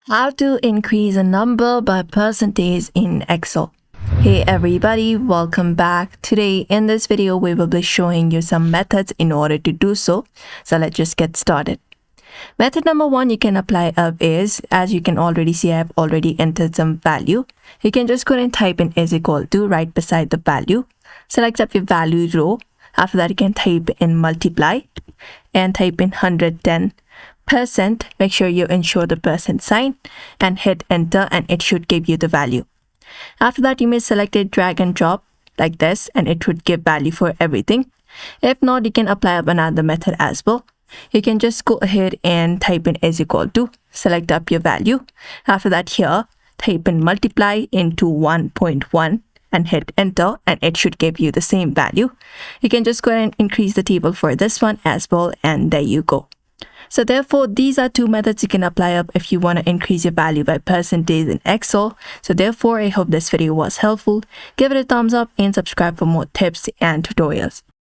How to increase a number by percentage in Excel. Hey everybody, welcome back. Today in this video we will be showing you some methods in order to do so. So let's just get started. Method number one you can apply up is, as you can already see, I have already entered some value. You can just go and type in is equal to right beside the value. Select up your value row. After that you can type in multiply and type in 110%. Make sure you ensure the percent sign and hit enter, and it should give you the value. After that you may select it, drag and drop like this, and it would give value for everything. If not, you can apply up another method as well. You can just go ahead and type in is equal to, select up your value. After that here type in multiply into 1.1 and hit enter, and it should give you the same value. You can just go ahead and increase the table for this one as well, and there you go. So therefore, these are two methods you can apply up if you want to increase your value by percentage in Excel. So therefore, I hope this video was helpful. Give it a thumbs up and subscribe for more tips and tutorials.